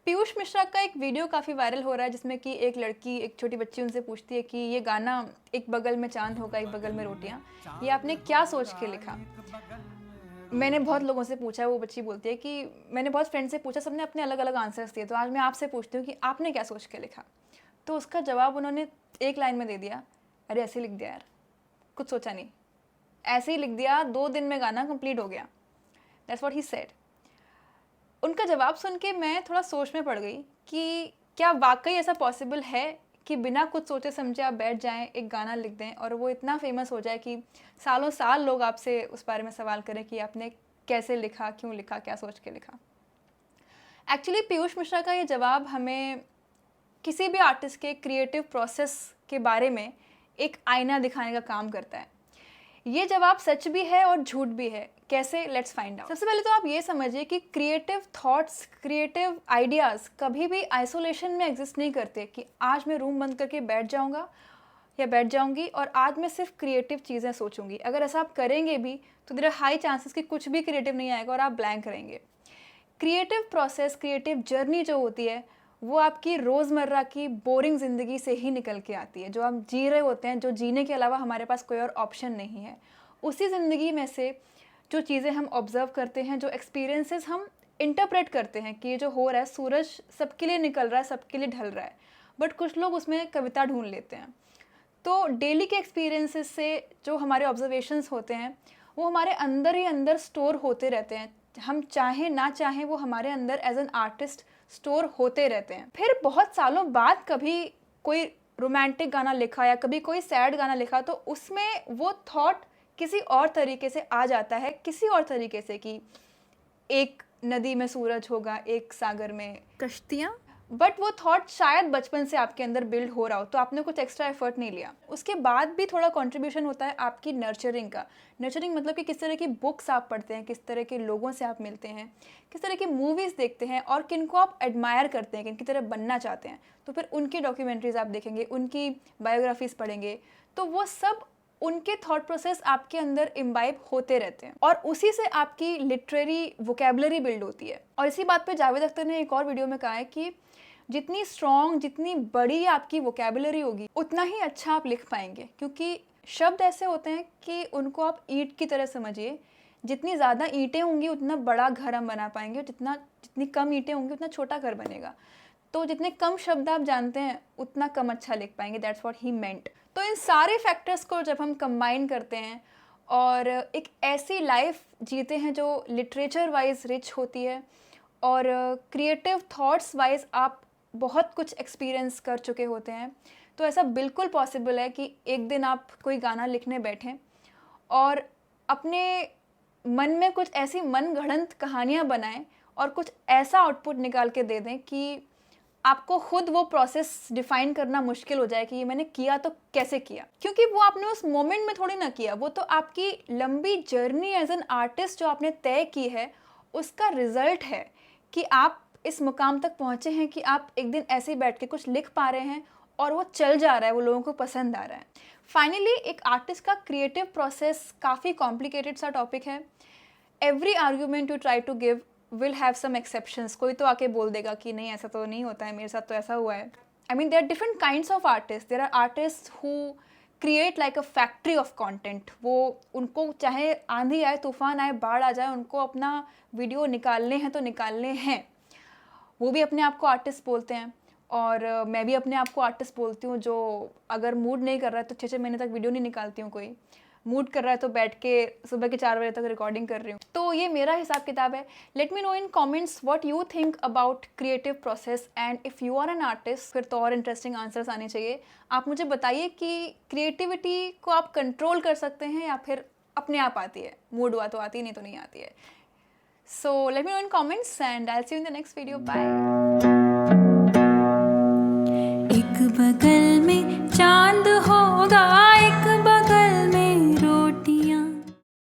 पीयूष मिश्रा का एक वीडियो काफ़ी वायरल हो रहा है जिसमें कि एक लड़की, एक छोटी बच्ची उनसे पूछती है कि ये गाना एक बगल में चांद होगा एक बगल में रोटियां, ये आपने क्या सोच के लिखा। मैंने बहुत लोगों से पूछा, वो बच्ची बोलती है कि मैंने बहुत फ्रेंड से पूछा, सबने अपने अलग अलग आंसर्स दिए, तो आज मैं आपसे पूछती हूँ कि आपने क्या सोच के लिखा। तो उसका जवाब उन्होंने एक लाइन में दे दिया, अरे ऐसे ही लिख दिया यार, कुछ सोचा नहीं, ऐसे ही लिख दिया, 2 दिन में गाना कंप्लीट हो गया। That's what he said. उनका जवाब सुन के मैं थोड़ा सोच में पड़ गई कि क्या वाकई ऐसा पॉसिबल है कि बिना कुछ सोचे समझे आप बैठ जाएं, एक गाना लिख दें और वो इतना फेमस हो जाए कि सालों साल लोग आपसे उस बारे में सवाल करें कि आपने कैसे लिखा, क्यों लिखा, क्या सोच के लिखा। एक्चुअली पीयूष मिश्रा का ये जवाब हमें किसी भी आर्टिस्ट के क्रिएटिव प्रोसेस के बारे में एक आईना दिखाने का काम करता है। ये जवाब सच भी है और झूठ भी है। कैसे? Let's find out. सबसे पहले तो आप ये समझिए कि क्रिएटिव थॉट्स, क्रिएटिव आइडियाज़ कभी भी आइसोलेशन में एग्जिस्ट नहीं करते कि आज मैं रूम बंद करके बैठ जाऊंगा या बैठ जाऊंगी और आज मैं सिर्फ क्रिएटिव चीज़ें सोचूंगी। अगर ऐसा आप करेंगे भी तो देयर आर हाई चांसेस कि कुछ भी क्रिएटिव नहीं आएगा और आप ब्लैंक रहेंगे। क्रिएटिव प्रोसेस, क्रिएटिव जर्नी जो होती है वो आपकी रोज़मर्रा की बोरिंग ज़िंदगी से ही निकल के आती है, जो हम जी रहे होते हैं, जो जीने के अलावा हमारे पास कोई और ऑप्शन नहीं है। उसी ज़िंदगी में से जो चीज़ें हम ऑब्ज़र्व करते हैं, जो एक्सपीरियंसेस हम इंटरप्रेट करते हैं कि ये जो हो रहा है, सूरज सबके लिए निकल रहा है, सबके लिए ढल रहा है, बट कुछ लोग उसमें कविता ढूंढ लेते हैं। तो डेली के एक्सपीरियंसेस से जो हमारे ऑब्जर्वेशंस होते हैं वो हमारे अंदर ही अंदर स्टोर होते रहते हैं। हम चाहें ना चाहें वो हमारे अंदर एज एन आर्टिस्ट स्टोर होते रहते हैं। फिर बहुत सालों बाद कभी कोई रोमांटिक गाना लिखा या कभी कोई सैड गाना लिखा तो उसमें वो थॉट किसी और तरीके से आ जाता है, किसी और तरीके से कि एक नदी में सूरज होगा, एक सागर में कश्तियाँ, बट वो थॉट शायद बचपन से आपके अंदर बिल्ड हो रहा हो, तो आपने कुछ एक्स्ट्रा एफर्ट नहीं लिया। उसके बाद भी थोड़ा कंट्रीब्यूशन होता है आपकी नर्चरिंग का। नर्चरिंग मतलब कि किस तरह की बुक्स आप पढ़ते हैं, किस तरह के लोगों से आप मिलते हैं, किस तरह की मूवीज़ देखते हैं और किन को आप एडमायर करते हैं, किन की तरह बनना चाहते हैं। तो फिर उनकी डॉक्यूमेंट्रीज आप देखेंगे, उनकी बायोग्राफीज़ पढ़ेंगे, तो वो सब उनके थॉट प्रोसेस आपके अंदर इम्बाइब होते रहते हैं और उसी से आपकी लिटरेरी वोकेबलरी बिल्ड होती है। और इसी बात पे जावेद अख्तर ने एक और वीडियो में कहा है कि जितनी स्ट्रॉन्ग, जितनी बड़ी आपकी वोकेबलरी होगी उतना ही अच्छा आप लिख पाएंगे, क्योंकि शब्द ऐसे होते हैं कि उनको आप ईंट की तरह समझिए। जितनी ज़्यादा ईंटें होंगी उतना बड़ा घर हम बना पाएंगे और जितनी कम ईंटें होंगी उतना छोटा घर बनेगा। तो जितने कम शब्द आप जानते हैं उतना कम अच्छा लिख पाएंगे। दैट्स व्हाट ही मेंट। तो इन सारे फैक्टर्स को जब हम कंबाइन करते हैं और एक ऐसी लाइफ जीते हैं जो लिटरेचर वाइज रिच होती है और क्रिएटिव थॉट्स वाइज आप बहुत कुछ एक्सपीरियंस कर चुके होते हैं, तो ऐसा बिल्कुल पॉसिबल है कि एक दिन आप कोई गाना लिखने बैठें और अपने मन में कुछ ऐसी मनगढ़ंत कहानियाँ बनाएं और कुछ ऐसा आउटपुट निकाल के दे दें कि आपको खुद वो प्रोसेस डिफाइन करना मुश्किल हो जाए कि ये मैंने किया तो कैसे किया, क्योंकि वो आपने उस मोमेंट में थोड़ी ना किया, वो तो आपकी लंबी जर्नी एज एन आर्टिस्ट जो आपने तय की है उसका रिजल्ट है कि आप इस मुकाम तक पहुँचे हैं कि आप एक दिन ऐसे ही बैठ के कुछ लिख पा रहे हैं और वो चल जा रहा है, वो लोगों को पसंद आ रहा है। फाइनली एक आर्टिस्ट का क्रिएटिव प्रोसेस काफ़ी कॉम्प्लिकेटेड सा टॉपिक है। Every argument you try to give will have some exceptions. कोई तो आके बोल देगा कि नहीं ऐसा तो नहीं होता है, मेरे साथ तो ऐसा हुआ है। I mean there are different kinds of artist. There are artist who create like a factory of content. वो उनको चाहे आंधी आए, तूफान आए, बाढ़ आ जाए, उनको अपना वीडियो निकालने हैं तो निकालने हैं। वो भी अपने आप को आर्टिस्ट बोलते हैं और मैं भी अपने आप को आर्टिस्ट बोलती हूँ, जो अगर मूड नहीं कर रहा है तो 6-6 महीने तक वीडियो नहीं निकालती हूँ। कोई मूड कर रहा है तो बैठ के सुबह के 4 बजे तक रिकॉर्डिंग कर रही हूँ। तो ये मेरा हिसाब किताब है। Let me know in comments what you think about creative process and if you are an artist. फिर तो और इंटरेस्टिंग आंसर्स आने चाहिए। आप मुझे बताइए कि क्रिएटिविटी को आप कंट्रोल कर सकते हैं या फिर अपने आप आती है, मूड हुआ तो आती, नहीं तो नहीं आती है। So let me know in comments and I will see you in the next video. Bye. एक बगल में चांद